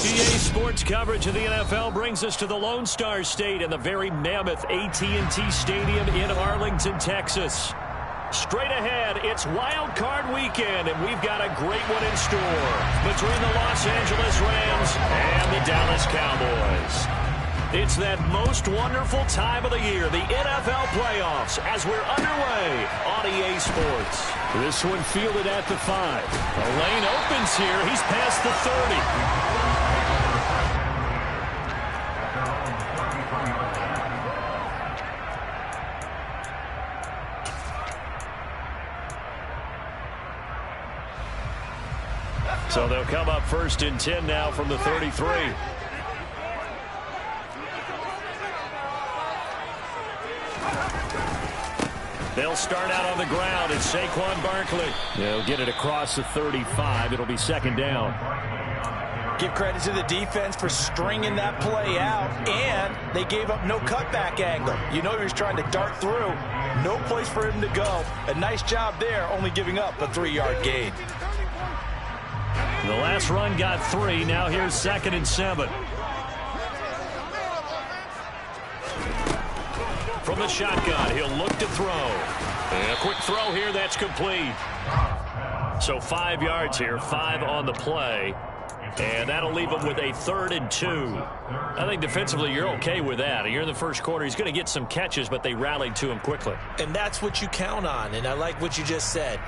EA Sports coverage of the NFL brings us to the Lone Star State and the very mammoth AT&T Stadium in Arlington, Texas. Straight ahead, it's Wild Card Weekend, and we've got a great one in store between the Los Angeles Rams and the Dallas Cowboys. It's that most wonderful time of the year, the NFL playoffs, as we're underway on EA Sports. This one fielded at the 5. The lane opens here. He's past the 30. So they'll come up 1st and 10 now from the 33. They'll start out on the ground. It's Saquon Barkley. They'll get it across the 35. It'll be 2nd down. Give credit to the defense for stringing that play out, and they gave up no cutback angle. You know he was trying to dart through. No place for him to go. A nice job there, only giving up a 3-yard gain. The last run got 3. Now here's 2nd and 7. From the shotgun, he'll look to throw. And a quick throw here, that's complete. So 5 yards here, 5 on the play. And that'll leave him with a 3rd and 2. I think defensively you're okay with that. You're in the first quarter. He's going to get some catches, but they rallied to him quickly. And that's what you count on, and I like what you just said.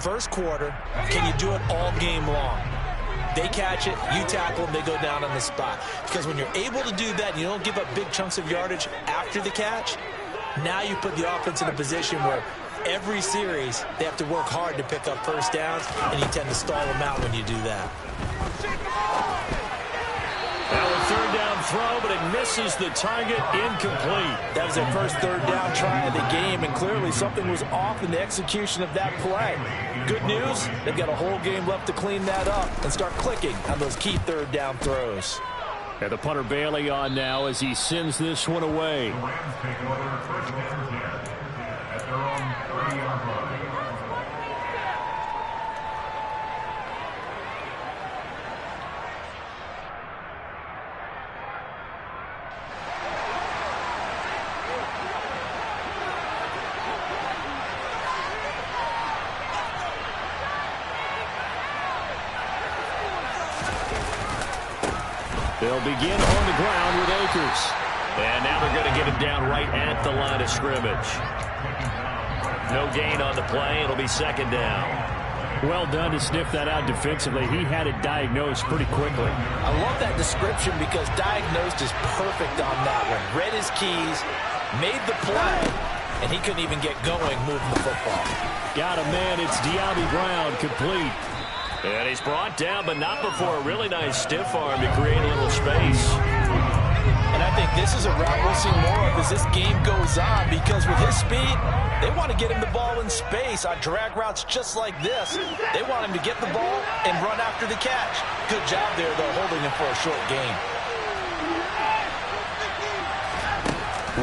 First quarter, can you do it all game long? They catch it, you tackle them, they go down on the spot. Because when you're able to do that, and you don't give up big chunks of yardage after the catch, now you put the offense in a position where every series they have to work hard to pick up first downs, and you tend to stall them out when you do that. Now a 3rd down throw, but it misses the target, incomplete. That was their first 3rd down try of the game, and clearly something was off in the execution of that play. Good news, they've got a whole game left to clean that up and start clicking on those key 3rd down throws. And the punter Bailey on now as he sends this one away. They'll begin on the ground with Akers. And now they're going to get him down right at the line of scrimmage. No gain on the play. It'll be 2nd down. Well done to sniff that out defensively. He had it diagnosed pretty quickly. I love that description because diagnosed is perfect on that one. Read his keys, made the play, and he couldn't even get going moving the football. Got a man. It's De'Ami Brown, complete. And he's brought down, but not before a really nice stiff arm to create a little space. And I think this is a route we'll see more of as this game goes on, because with his speed, they want to get him the ball in space on drag routes just like this. They want him to get the ball and run after the catch. Good job there, though, holding him for a short gain.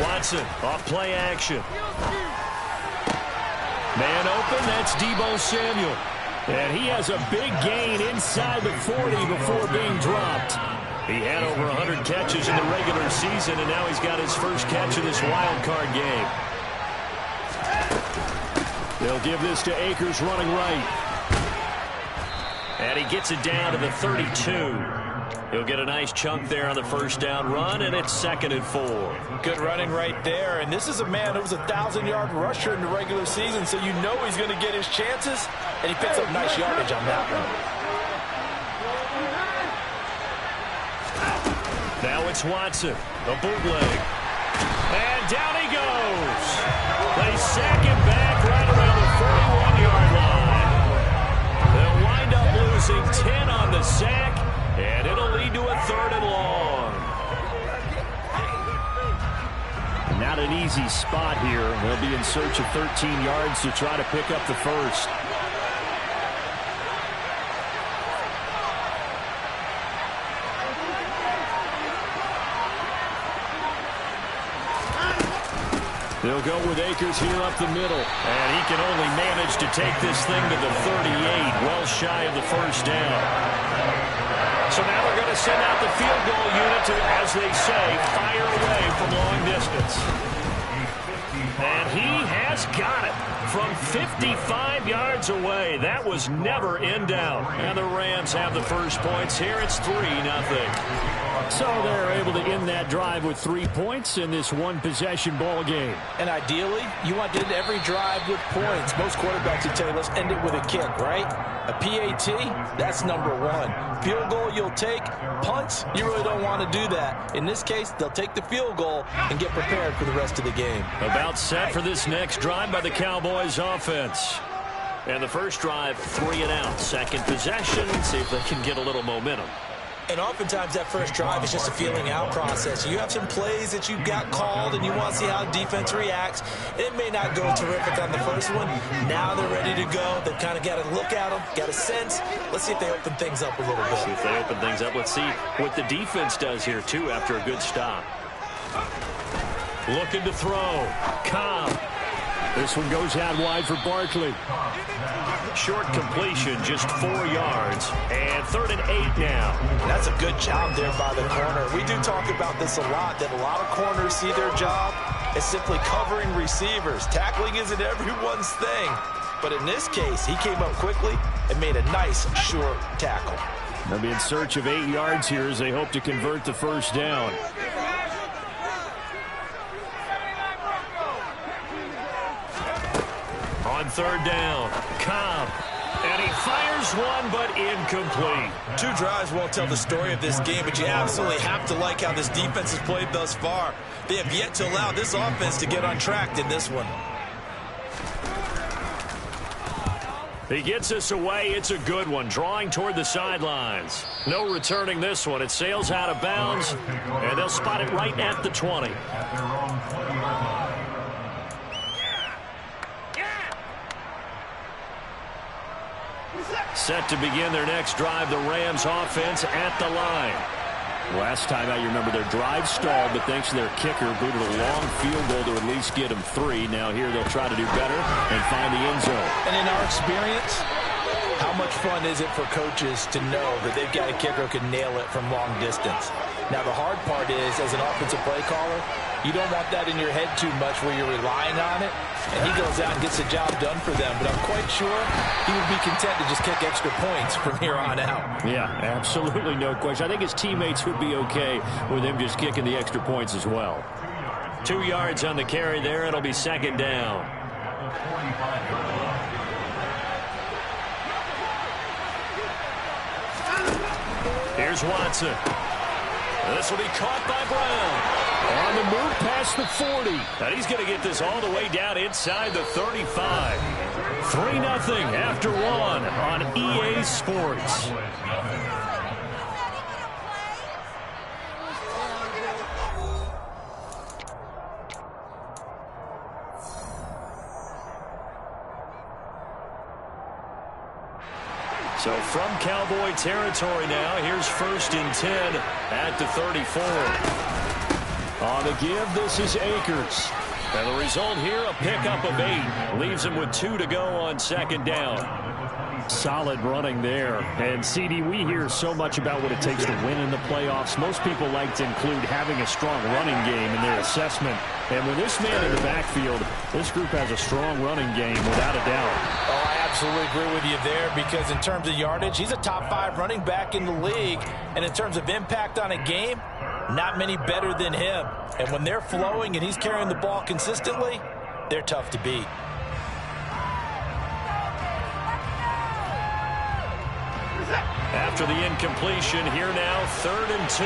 Watson, off play action. Man open, that's Deebo Samuel. And he has a big gain inside the 40 before being dropped. He had over 100 catches in the regular season, and now he's got his first catch of this wild card game. They'll give this to Akers running right. And he gets it down to the 32. He'll get a nice chunk there on the 1st down run, and it's 2nd and 4. Good running right there. And this is a man who was a 1,000-yard rusher in the regular season, so you know he's going to get his chances, and he picks up nice yardage on that one. Now it's Watson, the bootleg. And down he goes. They sack him back right around the 41-yard line. They'll wind up losing 10 on the sack, and it'll lead to a 3rd and long. Not an easy spot here. They'll be in search of 13 yards to try to pick up the first. They'll go with Akers here up the middle. And he can only manage to take this thing to the 38, well shy of the 1st down. So now they're going to send out the field goal unit to, as they say, fire away from long distance. And he has got it from 55 yards away. That was never in doubt. And the Rams have the first points here. It's 3-0. So they're able to end that drive with 3 points in this one-possession ball game. And ideally, you want to end every drive with points. Most quarterbacks would tell you, let's end it with a kick, right? A PAT, that's number one. Field goal you'll take. Punts, you really don't want to do that. In this case, they'll take the field goal and get prepared for the rest of the game. About set for this next drive by the Cowboys offense. And the first drive, 3 and out. Second possession, see if they can get a little momentum. And oftentimes that first drive is just a feeling out process. You have some plays that you've got called and you want to see how defense reacts. It may not go terrific on the first one. Now they're ready to go. They've kind of got to look at them, got a sense. Let's see if they open things up a little bit. See if they open things up. Let's see what the defense does here, too, after a good stop. Looking to throw. Cobb. This one goes out wide for Barkley. Short completion, just 4 yards. And 3rd and 8 now. That's a good job there by the corner. We do talk about this a lot, that a lot of corners see their job as simply covering receivers. Tackling isn't everyone's thing. But in this case, he came up quickly and made a nice, short tackle. They'll be in search of 8 yards here as they hope to convert the first down. On 3rd down, Cobb. And he fires one, but incomplete. 2 drives won't tell the story of this game, but you absolutely have to like how this defense has played thus far. They have yet to allow this offense to get on track in this one. He gets us away. It's a good one. Drawing toward the sidelines. No returning this one. It sails out of bounds, and they'll spot it right at the 20. Set to begin their next drive, the Rams offense at the line. Last time out, you remember their drive stalled, but thanks to their kicker, booted a long field goal to at least get them 3. Now here they'll try to do better and find the end zone. And in our experience, how much fun is it for coaches to know that they've got a kicker who can nail it from long distance? Now the hard part is, as an offensive play caller, you don't want that in your head too much where you're relying on it. And he goes out and gets the job done for them. But I'm quite sure he would be content to just kick extra points from here on out. Yeah, absolutely no question. I think his teammates would be okay with him just kicking the extra points as well. 2 yards on the carry there. It'll be 2nd down. Here's Watson. This will be caught by Brown. On the move past the 40. And he's going to get this all the way down inside the 35. 3-0 after 1 on EA Sports. So from Cowboy territory now, here's 1st and 10 at the 34. On the give, this is Akers. And the result here, a pickup of 8. Leaves him with 2 to go on 2nd down. Solid running there. And, CD, we hear so much about what it takes to win in the playoffs. Most people like to include having a strong running game in their assessment. And with this man in the backfield, this group has a strong running game without a doubt. Oh, I absolutely agree with you there, because in terms of yardage, he's a top 5 running back in the league. And in terms of impact on a game, not many better than him. And when they're flowing and he's carrying the ball consistently, they're tough to beat. After the incompletion, here now, 3rd and 2.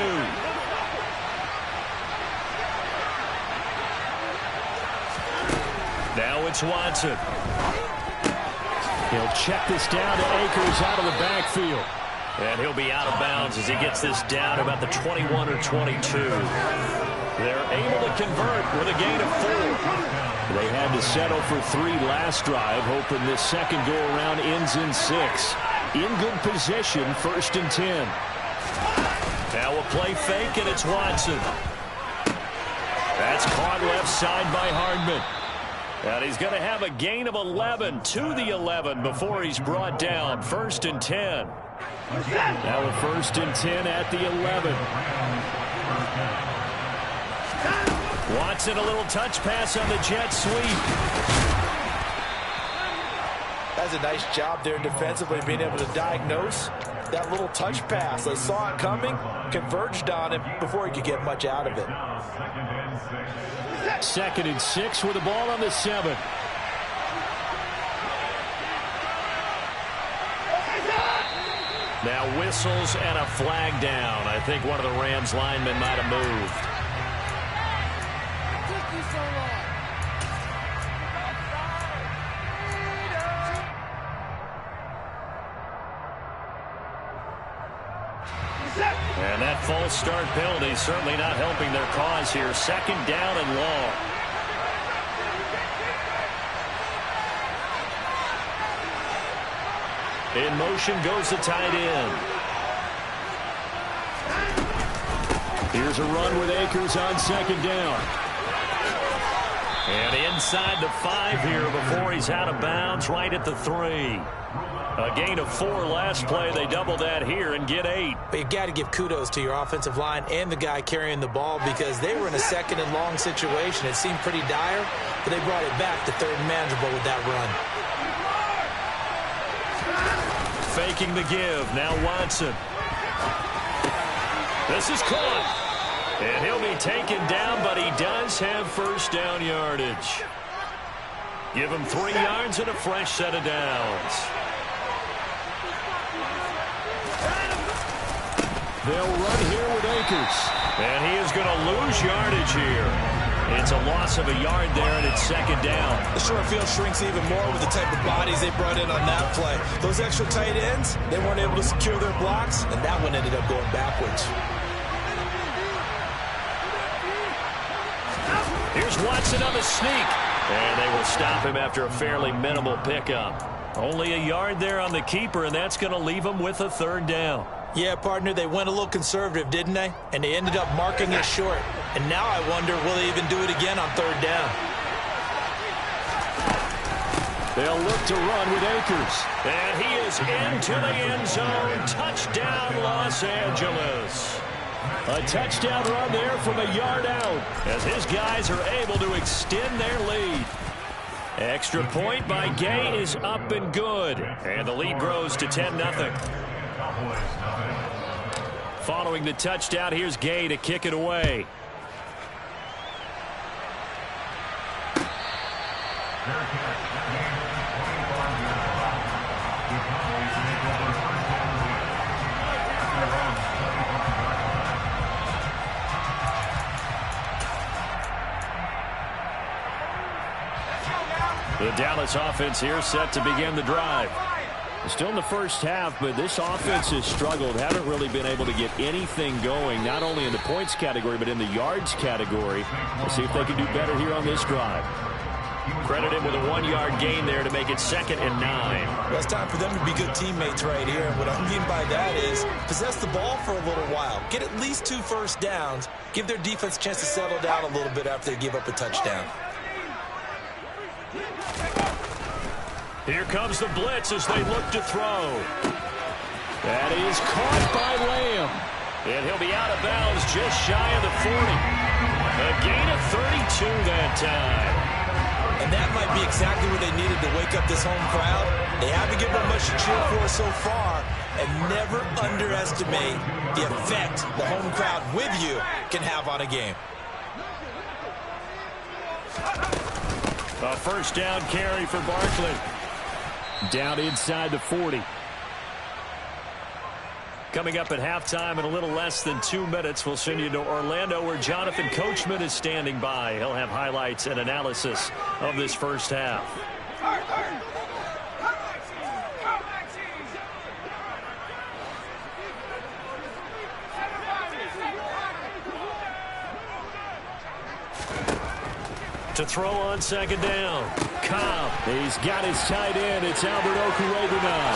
Now it's Watson. He'll check this down to Akers out of the backfield. And he'll be out of bounds as he gets this down about the 21 or 22. They're able to convert with a gain of 4. They had to settle for 3 last drive, hoping this second go-around ends in 6. In good position, 1st and 10. Now a play fake, and it's Watson. That's caught left side by Hardman. And he's going to have a gain of 11 to the 11 before he's brought down. 1st and 10. Now a 1st and 10 at the 11. Watson, a little touch pass on the jet sweep. That's a nice job there defensively, being able to diagnose that little touch pass. They saw it coming, converged on him before he could get much out of it. 2nd and 6 with the ball on the 7. Now whistles and a flag down. I think one of the Rams linemen might have moved. And that false start penalty certainly not helping their cause here. 2nd down and long. In motion goes the tight end. Here's a run with Akers on 2nd down. And inside the 5 here before he's out of bounds, right at the 3. A gain of 4 last play. They double that here and get 8. But you got to give kudos to your offensive line and the guy carrying the ball, because they were in a 2nd and long situation. It seemed pretty dire, but they brought it back to 3rd and manageable with that run. Faking the give. Now Watson. This is caught. And he'll be taken down, but he does have 1st down yardage. Give him 3 yards and a fresh set of downs. They'll run here with Akers. And he is going to lose yardage here. It's a loss of a yard there, and it's 2nd down. The short field shrinks even more with the type of bodies they brought in on that play. Those extra tight ends, they weren't able to secure their blocks, and that one ended up going backwards. Here's Watson on the sneak. And they will stop him after a fairly minimal pickup. Only a yard there on the keeper, and that's going to leave him with a 3rd down. Yeah, partner, they went a little conservative, didn't they? And they ended up marking it short. And now I wonder, will they even do it again on 3rd down? They'll look to run with Akers. And he is into the end zone. Touchdown, Los Angeles. A touchdown run there from a yard out as his guys are able to extend their lead. Extra point by Gay is up and good. And the lead grows to 10-0. Following the touchdown, here's Gay to kick it away. The Dallas offense here set to begin the drive. Still in the first half, but this offense has struggled. Haven't really been able to get anything going, not only in the points category, but in the yards category. We'll see if they can do better here on this drive. Credit him with a 1-yard gain there to make it 2nd and 9. Well, it's time for them to be good teammates right here. And what I mean by that is possess the ball for a little while. Get at least 2 first downs. Give their defense a chance to settle down a little bit after they give up a touchdown. Here comes the blitz as they look to throw. That is caught by Lamb. And he'll be out of bounds just shy of the 40. A gain of 32 that time. And that might be exactly what they needed to wake up this home crowd. They haven't given them much to cheer for so far. And never underestimate the effect the home crowd with you can have on a game. A 1st down carry for Barkley. Down inside the 40. Coming up at halftime in a little less than 2 minutes, we'll send you to Orlando where Jonathan Coachman is standing by. He'll have highlights and analysis of this first half. To throw on 2nd down. Cobb. He's got his tight end. It's Albert Okwuegbunam.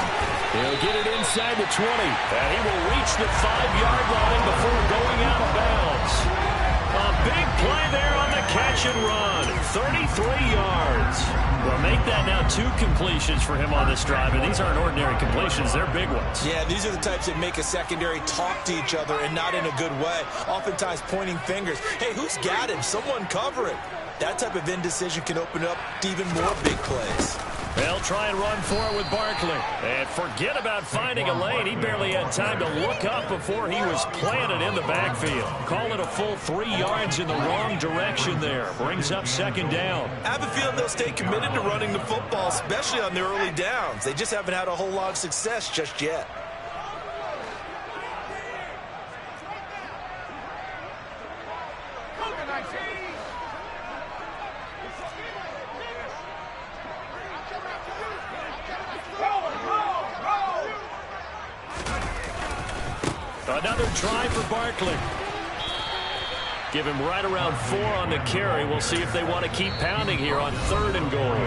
He'll get it inside the 20. And he will reach the 5-yard line before going out of bounds. A big play there on the catch and run. 33 yards. Well, make that now 2 completions for him on this drive, and these aren't ordinary completions. They're big ones. Yeah, these are the types that make a secondary talk to each other and not in a good way, oftentimes pointing fingers. Hey, who's got him? Someone cover it. That type of indecision can open up to even more big plays. They'll try and run for it with Barkley. And forget about finding a lane. He barely had time to look up before he was planted in the backfield. Call it a full 3 yards in the wrong direction there. Brings up 2nd down. I have a feeling they'll stay committed to running the football, especially on the early downs. They just haven't had a whole lot of success just yet. Another try for Barkley. Give him right around 4 on the carry. We'll see if they want to keep pounding here on 3rd and goal.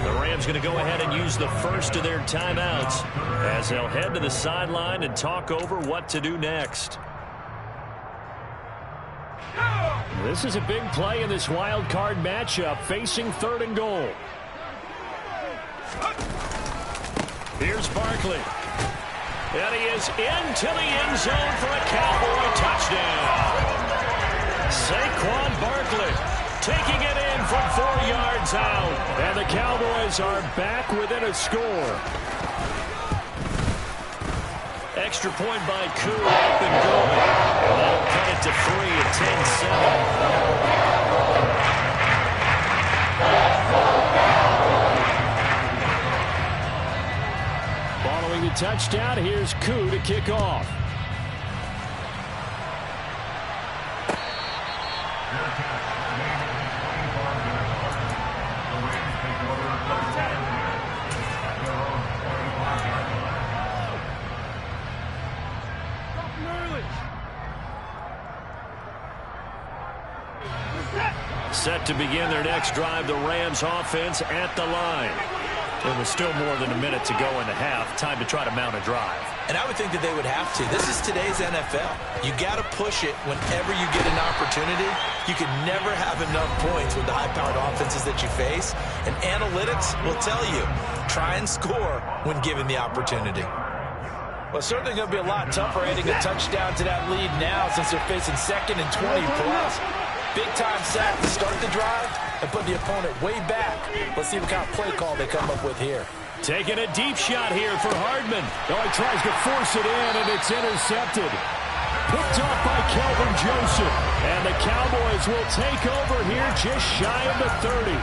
The Rams going to go ahead and use the first of their timeouts as they'll head to the sideline and talk over what to do next. This is a big play in this wild card matchup, facing 3rd and goal. Here's Barkley. And he is into the end zone for a Cowboy touchdown. Saquon Barkley taking it in from 4 yards out. And the Cowboys are back within a score. Extra point by Koo, up and going. And that'll cut it to 3 at 10-7. Following the touchdown, here's Koo to kick off. Set to begin their next drive, the Rams offense at the line. There was still more than a minute to go in the half. Time to try to mount a drive. And I would think that they would have to. This is today's NFL. You got to push it whenever you get an opportunity. You can never have enough points with the high-powered offenses that you face. And analytics will tell you, try and score when given the opportunity. Well, certainly going to be a lot tougher adding a touchdown to that lead now since they're facing 2nd and 20+. Big-time sack to start the drive and put the opponent way back. Let's see what kind of play call they come up with here. Taking a deep shot here for Hardman. Oh, he tries to force it in, and it's intercepted. Picked off by Kelvin Joseph. And the Cowboys will take over here just shy of the 30.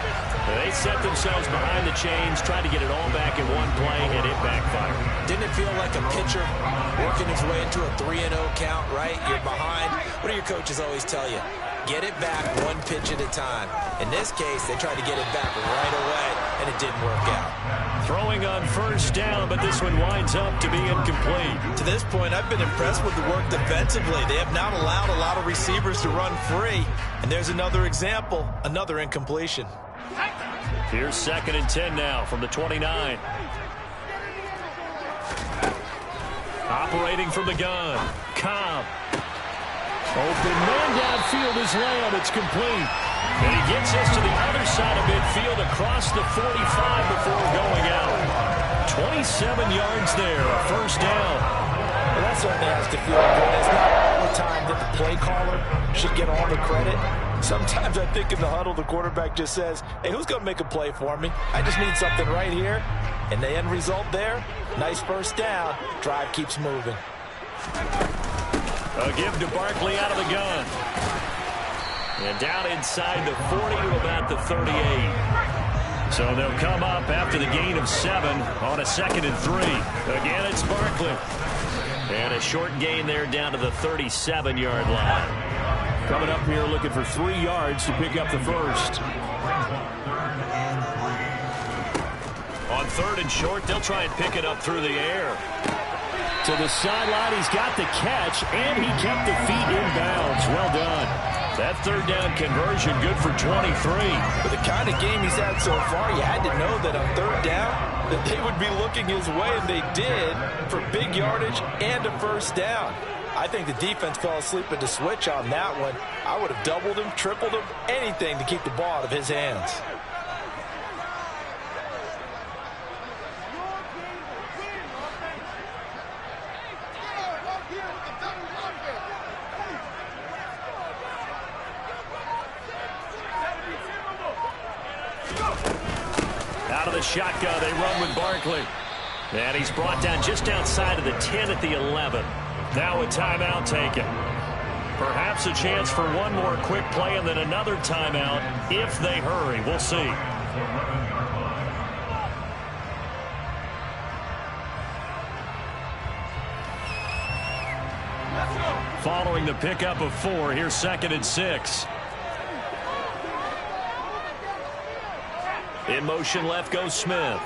They set themselves behind the chains, tried to get it all back in one play, and it backfired. Didn't it feel like a pitcher working his way into a 3-0 count, right? You're behind. What do your coaches always tell you? Get it back 1 pitch at a time. In this case, they tried to get it back right away, and it didn't work out. Throwing on 1st down, but this one winds up to be incomplete. To this point, I've been impressed with the work defensively. They have not allowed a lot of receivers to run free. And there's another example, another incompletion. Here's 2nd and 10 now from the 29. Operating from the gun. Cobb. Open man downfield is Lamb. It's complete. And he gets us to the other side of midfield across the 45 before going out. 27 yards there, a 1st down. Well, that certainly has to feel good. It's not all the time that the play caller should get all the credit. Sometimes I think in the huddle, the quarterback just says, hey, who's going to make a play for me? I just need something right here. And the end result there, nice 1st down. Drive keeps moving. A give to Barkley out of the gun. And down inside the 40 to about the 38. So they'll come up after the gain of 7 on a 2nd and 3. Again, it's Barkley. And a short gain there down to the 37-yard line. Coming up here looking for 3 yards to pick up the 1st. On 3rd and short, they'll try and pick it up through the air. To the sideline, he's got the catch, and he kept the feet in bounds. Well done. That 3rd down conversion good for 23. With the kind of game he's had so far, you had to know that on 3rd down that they would be looking his way, and they did, for big yardage and a 1st down. I think the defense fell asleep at the switch on that one. I would have doubled him, tripled him, anything to keep the ball out of his hands. Out of the shotgun, they run with Barkley. And he's brought down just outside of the 10 at the 11. Now a timeout taken. Perhaps a chance for one more quick play and then another timeout if they hurry. We'll see. Following the pickup of 4, here's 2nd and 6. In motion left goes Smith.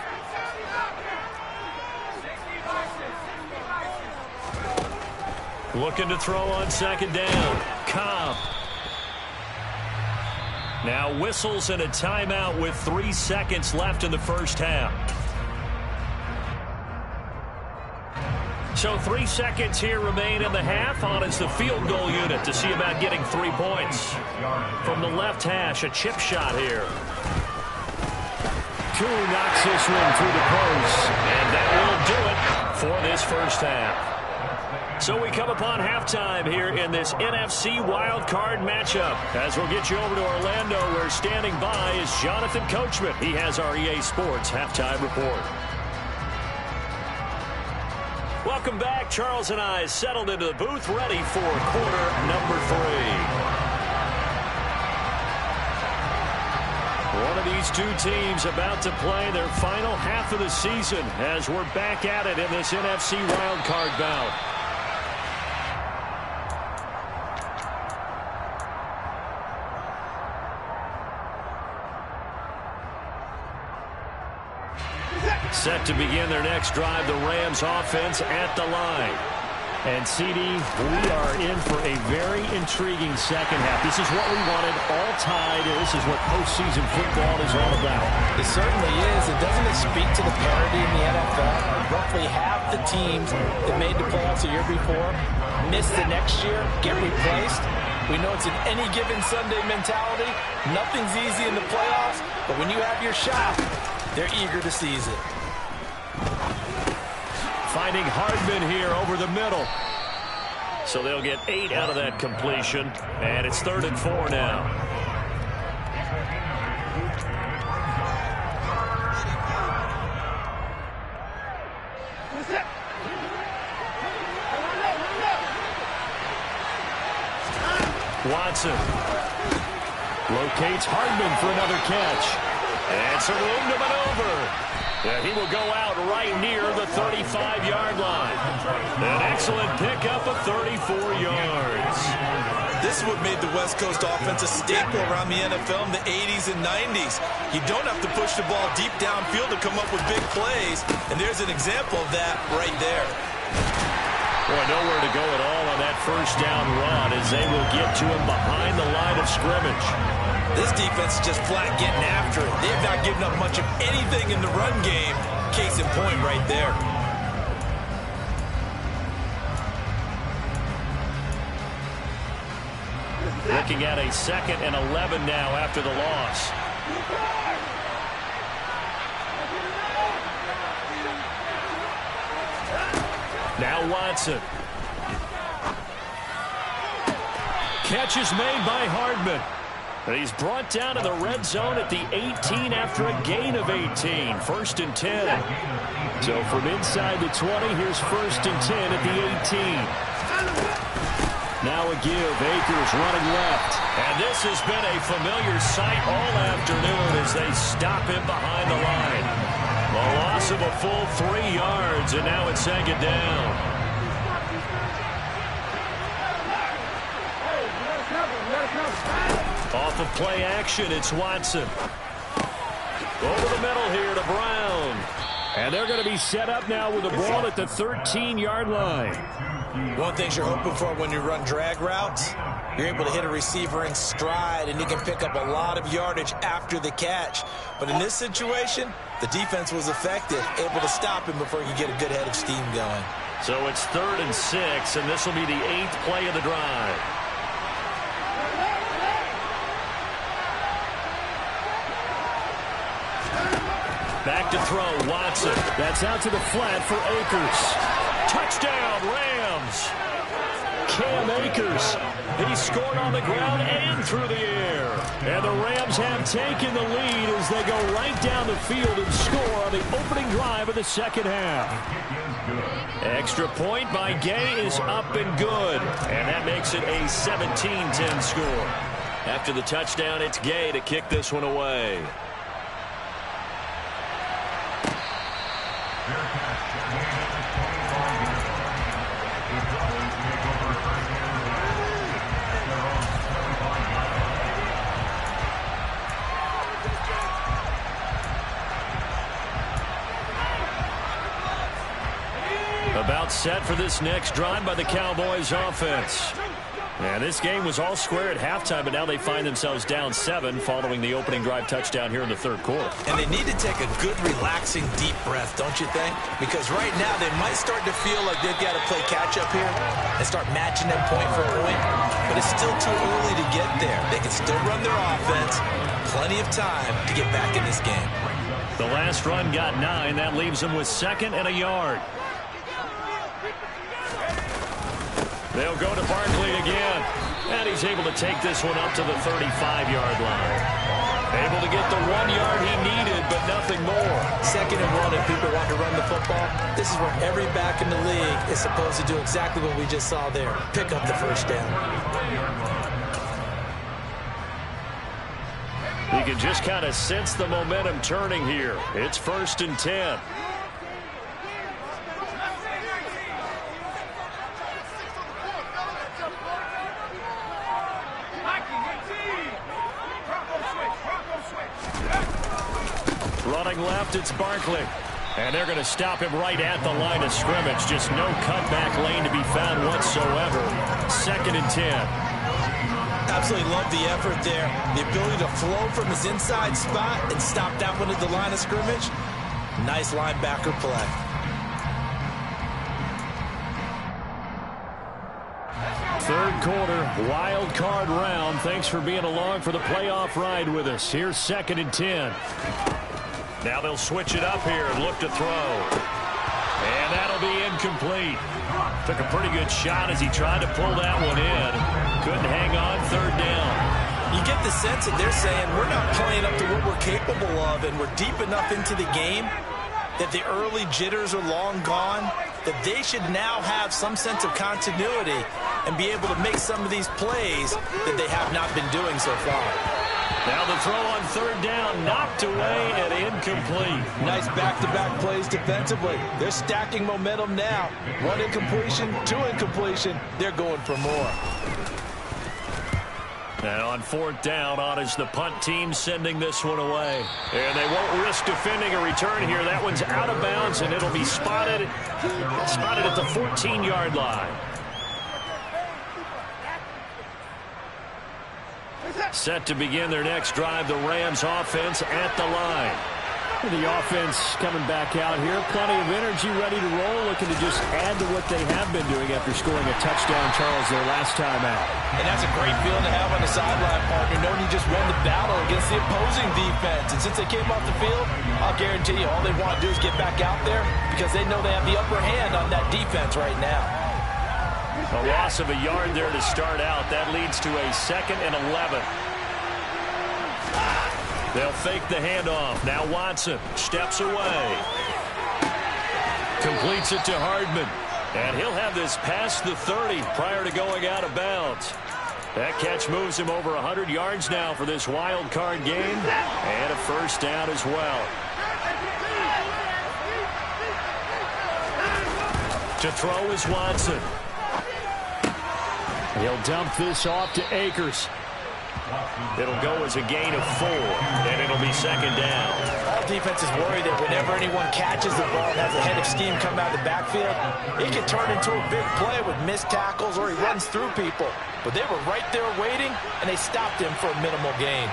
Looking to throw on 2nd down. Cobb. Now whistles and a timeout with 3 seconds left in the first half. So 3 seconds here remain in the half. On is the field goal unit to see about getting 3 points. From the left hash, a chip shot here. Koo knocks this one through the post. And that will do it for this first half. So we come upon halftime here in this NFC wildcard matchup. As we'll get you over to Orlando, where standing by is Jonathan Coachman. He has our EA Sports halftime report. Welcome back. Charles and I settled into the booth, ready for quarter number 3. One of these two teams about to play their final half of the season as we're back at it in this NFC wildcard bout. Set to begin their next drive, the Rams offense at the line. And, CD, we are in for a very intriguing second half. This is what we wanted, all tied. This is what postseason football is all about. It certainly is. And doesn't it speak to the parity in the NFL? Roughly half the teams that made the playoffs a year before miss the next year, get replaced. We know it's an any given Sunday mentality. Nothing's easy in the playoffs, but when you have your shot, they're eager to seize it. Finding Hardman here over the middle. So they'll get 8 out of that completion. And it's 3rd and 4 now. Watson locates Hardman for another catch. And some room to maneuver. And he will go out right near the 35-yard line. An excellent pickup of 34 yards. This is what made the West Coast offense a staple around the NFL in the 80s and 90s. You don't have to push the ball deep downfield to come up with big plays, and there's an example of that right there. Boy, nowhere to go at all on that first down run as they will get to him behind the line of scrimmage. This defense is just flat getting after it. They've not given up much of anything in the run game. Case in point right there. Looking at a 2nd and 11 now after the loss. Now Watson. Catch is made by Hardman. And he's brought down to the red zone at the 18 after a gain of 18. 1st and 10. So from inside the 20, here's 1st and 10 at the 18. Now a give. Akers running left. And this has been a familiar sight all afternoon as they stop him behind the line. A loss of a full 3 yards, and now it's 2nd down. Off of play action, it's Watson. Over the middle here to Brown. And they're going to be set up now with the ball at the 13-yard line. One of the things you're hoping for when you run drag routes, you're able to hit a receiver in stride, and you can pick up a lot of yardage after the catch. But in this situation, the defense was effective, able to stop him before he could get a good head of steam going. So it's 3rd and 6, and this will be the 8th play of the drive. Back to throw, Watson. That's out to the flat for Akers. Touchdown, Rams. Cam Akers. He scored on the ground and through the air. And the Rams have taken the lead as they go right down the field and score on the opening drive of the second half. Extra point by Gay is up and good. And that makes it a 17-10 score. After the touchdown, it's Gay to kick this one away. About set for this next drive by the Cowboys offense. And this game was all square at halftime, but now they find themselves down 7 following the opening drive touchdown here in the third quarter. And they need to take a good, relaxing, deep breath, don't you think? Because right now they might start to feel like they've got to play catch-up here and start matching them point for point. But it's still too early to get there. They can still run their offense. Plenty of time to get back in this game. The last run got 9. That leaves them with 2nd and a yard. They'll go to Barkley again. And he's able to take this one up to the 35-yard line. Able to get the 1 yard he needed, but nothing more. 2nd and 1 if people want to run the football. This is where every back in the league is supposed to do exactly what we just saw there. Pick up the first down. You can just kind of sense the momentum turning here. It's 1st and 10. Running left, it's Barkley. And they're going to stop him right at the line of scrimmage. Just no cutback lane to be found whatsoever. 2nd and 10. Absolutely love the effort there. The ability to flow from his inside spot and stop that one at the line of scrimmage. Nice linebacker play. Third quarter, wild card round. Thanks for being along for the playoff ride with us. Here's 2nd and 10. Now they'll switch it up here and look to throw. And that'll be incomplete. Took a pretty good shot as he tried to pull that one in. Couldn't hang on 3rd down. You get the sense that they're saying we're not playing up to what we're capable of, and we're deep enough into the game that the early jitters are long gone, that they should now have some sense of continuity and be able to make some of these plays that they have not been doing so far. Now the throw on 3rd down, knocked away and incomplete. Nice back-to-back plays defensively. They're stacking momentum now. 1 incompletion, 2 incompletion. They're going for more. And on 4th down, on is the punt team sending this one away. And they won't risk defending a return here. That one's out of bounds, and it'll be spotted at the 14-yard line. Set to begin their next drive, the Rams offense at the line. The offense coming back out here. Plenty of energy, ready to roll, looking to just add to what they have been doing after scoring a touchdown, Charles, their last time out. And that's a great feeling to have on the sideline, partner, knowing you just won the battle against the opposing defense. And since they came off the field, I'll guarantee you all they want to do is get back out there because they know they have the upper hand on that defense right now. A loss of a yard there to start out. That leads to a 2nd and 11. They'll fake the handoff. Now Watson steps away. Completes it to Hardman. And he'll have this past the 30 prior to going out of bounds. That catch moves him over 100 yards now for this wild card game. And a first down as well. To throw is Watson. He'll dump this off to Akers. It'll go as a gain of 4, and it'll be 2nd down. All defense is worried that whenever anyone catches the ball and has a head of steam come out of the backfield, it can turn into a big play with missed tackles or he runs through people. But they were right there waiting, and they stopped him for a minimal gain.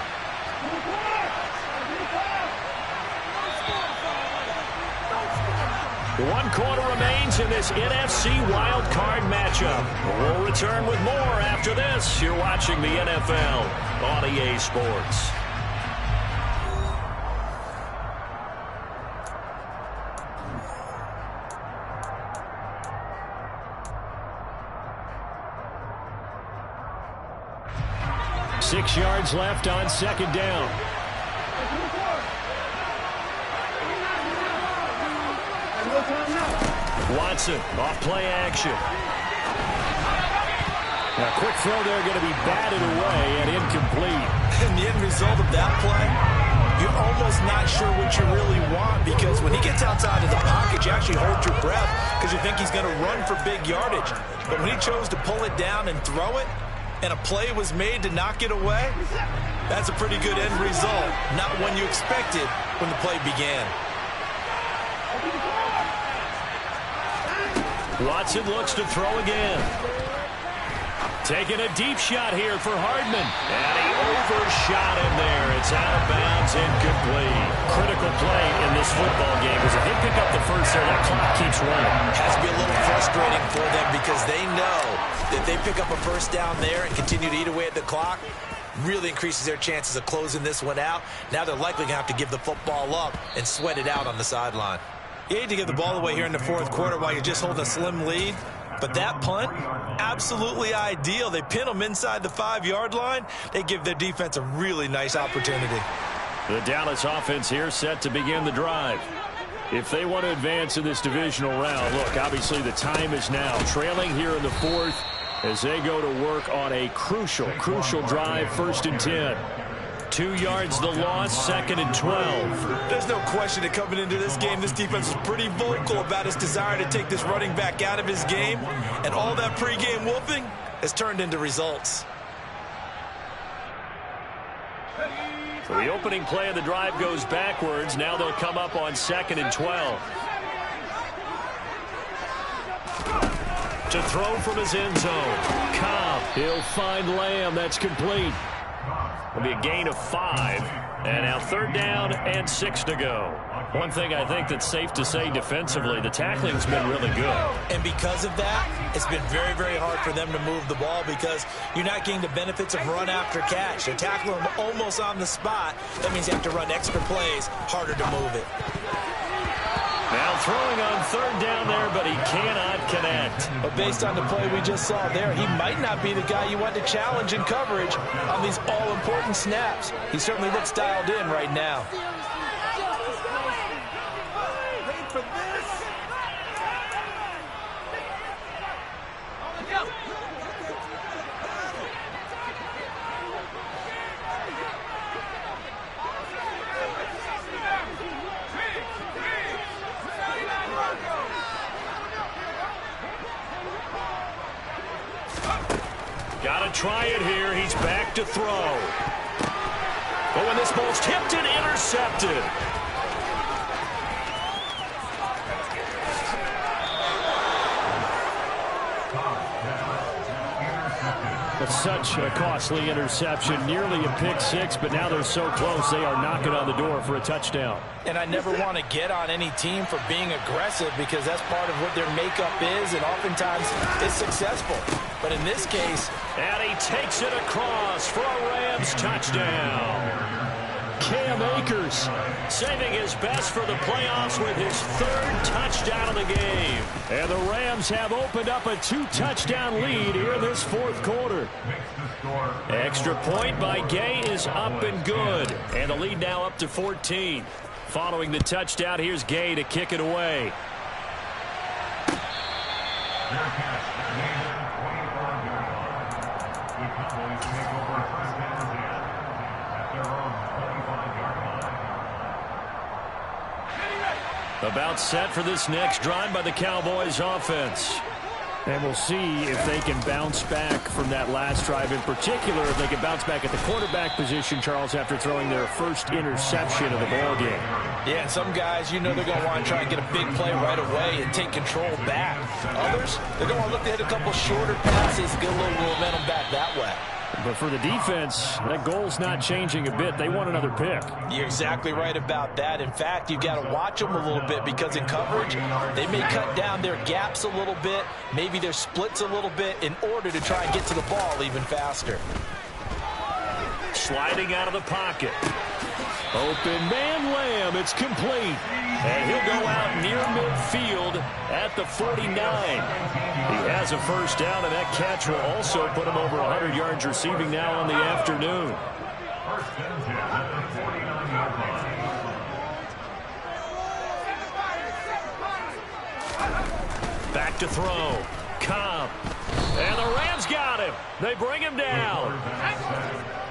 One quarter remains in this NFC wild card matchup. We'll return with more after this. You're watching the NFL on EA Sports. 6 yards left on second down. Watson off play action. A quick throw there going to be batted away and incomplete. And the end result of that play, you're almost not sure what you really want, because when he gets outside of the pocket, you actually hold your breath because you think he's going to run for big yardage. But when he chose to pull it down and throw it, and a play was made to knock it away, that's a pretty good end result. Not one you expected when the play began. Watson looks to throw again. Taking a deep shot here for Hardman. And he overshot him there. It's out of bounds, incomplete. Critical play in this football game, because if they pick up the first there, that clock keeps running. It has to be a little frustrating for them, because they know that they pick up a first down there and continue to eat away at the clock, really increases their chances of closing this one out. Now they're likely going to have to give the football up and sweat it out on the sideline. You hate to give the ball away here in the fourth quarter while you're just holding a slim lead. But that punt, absolutely ideal. They pin them inside the 5-yard line. They give their defense a really nice opportunity. The Dallas offense here set to begin the drive. If they want to advance in this divisional round, look, obviously the time is now. Trailing here in the fourth as they go to work on a crucial drive, 1st and 10. 2 yards the loss, 2nd and 12. There's no question that coming into this game, this defense is pretty vocal about its desire to take this running back out of his game. And all that pregame whooping has turned into results. So the opening play of the drive goes backwards. Now they'll come up on 2nd and 12. To throw from his end zone. Cobb, he'll find Lamb. That's complete. It'll be a gain of 5. And now 3rd down and 6 to go. One thing I think that's safe to say defensively, the tackling's been really good. And because of that, it's been very, very hard for them to move the ball, because you're not getting the benefits of run after catch. They're tackling them almost on the spot. That means you have to run extra plays, harder to move it. Now throwing on 3rd down there, but he cannot connect. But based on the play we just saw there, he might not be the guy you want to challenge in coverage on these all-important snaps. He certainly looks dialed in right now. Wait for this. Got to try it here. He's back to throw. Oh, and this ball's tipped and intercepted. That's such a costly interception. Nearly a pick six, but now they're so close they are knocking on the door for a touchdown. And I never want to get on any team for being aggressive, because that's part of what their makeup is, and oftentimes it's successful. But in this case... And he takes it across for a Rams touchdown. Cam Akers saving his best for the playoffs with his 3rd touchdown of the game. And the Rams have opened up a 2-touchdown lead here in this 4th quarter. Extra point by Gay is up and good. And the lead now up to 14. Following the touchdown, here's Gay to kick it away. About set for this next drive by the Cowboys offense. And we'll see if they can bounce back from that last drive, in particular if they can bounce back at the quarterback position, Charles, after throwing their first interception of the ball game. Yeah, and some guys, you know, they're going to want to try and get a big play right away and take control back. Others, they're going to look to hit a couple shorter passes and get a little momentum back that way. But for the defense, that goal's not changing a bit. They want another pick. You're exactly right about that. In fact, you've got to watch them a little bit, because in coverage, they may cut down their gaps a little bit, maybe their splits a little bit, in order to try and get to the ball even faster. Sliding out of the pocket. Open man Lamb. It's complete. And he'll go out near midfield at the 49. He has a first down, and that catch will also put him over 100 yards receiving now on the afternoon. Back to throw. Cobb. And the Rams got him. They bring him down.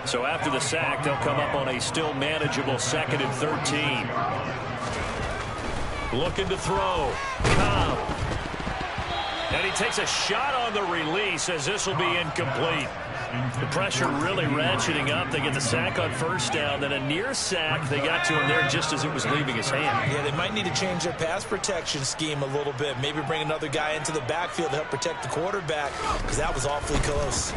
So after the sack, they'll come up on a still manageable 2nd and 13. Looking to throw. Cobb. And he takes a shot on the release as this will be incomplete. The pressure really ratcheting up. They get the sack on first down. Then a near sack. They got to him there just as it was leaving his hand. Yeah, they might need to change their pass protection scheme a little bit. Maybe bring another guy into the backfield to help protect the quarterback, because that was awfully close.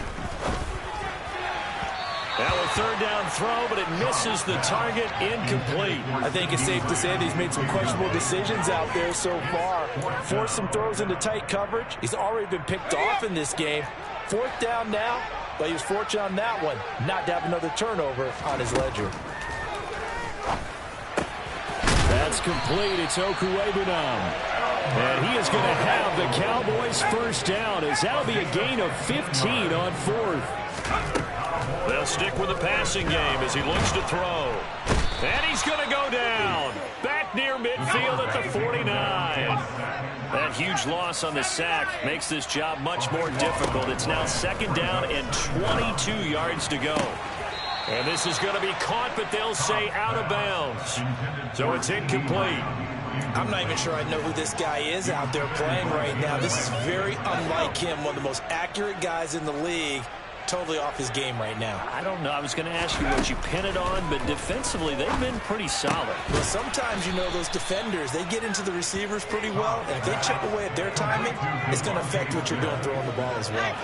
Now a third down throw, but it misses the target, incomplete. I think it's safe to say that he's made some questionable decisions out there so far. Forced some throws into tight coverage. He's already been picked off in this game. 4th down now, but he was fortunate on that one not to have another turnover on his ledger. That's complete. It's Okuwebunam. And he is going to have the Cowboys first down, as that'll be a gain of 15 on 4th. They'll stick with the passing game as he looks to throw. And he's going to go down. Back near midfield at the 49. That huge loss on the sack makes this job much more difficult. It's now 2nd down and 22 yards to go. And this is going to be caught, but they'll say out of bounds. So it's incomplete. I'm not even sure I know who this guy is out there playing right now. This is very unlike him, one of the most accurate guys in the league. Totally off his game right now. I don't know. I was going to ask you what you pin it on, but defensively, they've been pretty solid. Well, sometimes, you know, those defenders, they get into the receivers pretty well, and if they chip away at their timing, it's going to affect what you're doing throwing the ball as well.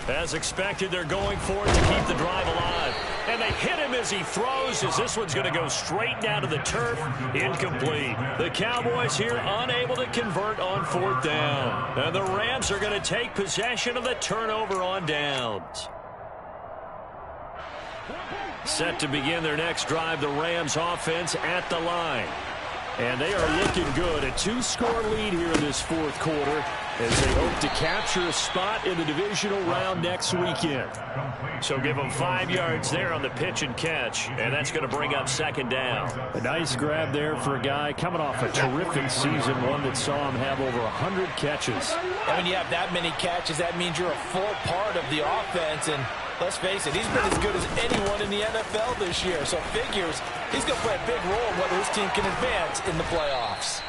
As expected, they're going for it to keep the drive alive. And they hit him as he throws, as this one's going to go straight down to the turf. Incomplete. The Cowboys here unable to convert on 4th down. And the Rams are going to take possession of the turnover on downs. Set to begin their next drive, the Rams offense at the line. And they are looking good. A 2-score lead here in this 4th quarter as they hope to capture a spot in the divisional round next weekend. So give them 5 yards there on the pitch and catch, and that's going to bring up 2nd down. A nice grab there for a guy coming off a terrific season, one that saw him have over 100 catches. And when you have that many catches, that means you're a full part of the offense, and let's face it, he's been as good as anyone in the NFL this year. So figures he's going to play a big role in whether his team can advance in the playoffs.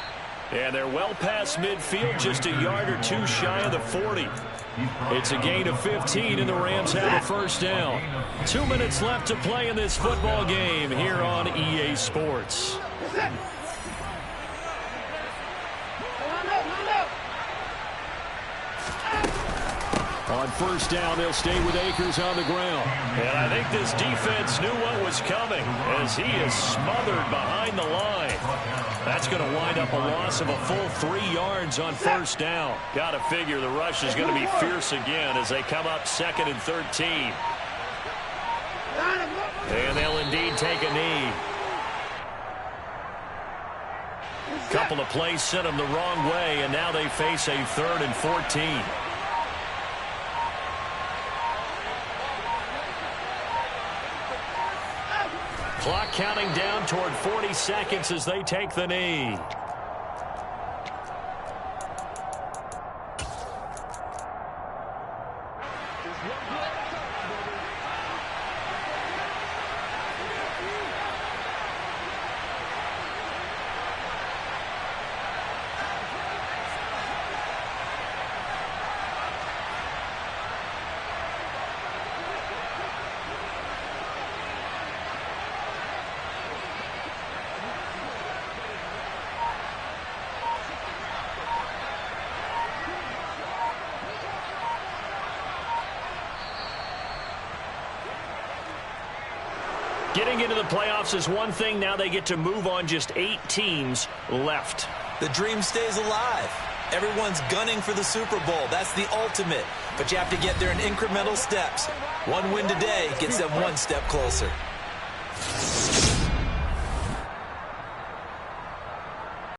And they're well past midfield, just a yard or two shy of the 40. It's a gain of 15, and the Rams have a first down. 2 minutes left to play in this football game here on EA Sports. On first down, they'll stay with Akers on the ground. And I think this defense knew what was coming as he is smothered behind the line. That's going to wind up a loss of a full 3 yards on first down. Got to figure the rush is going to be fierce again as they come up 2nd and 13. And they'll indeed take a knee. Couple of plays sent them the wrong way, and now they face a 3rd and 14. Clock counting down toward 40 seconds as they take the knee. Getting into the playoffs is one thing. Now they get to move on just 8 teams left. The dream stays alive. Everyone's gunning for the Super Bowl. That's the ultimate. But you have to get there in incremental steps. One win today gets them one step closer.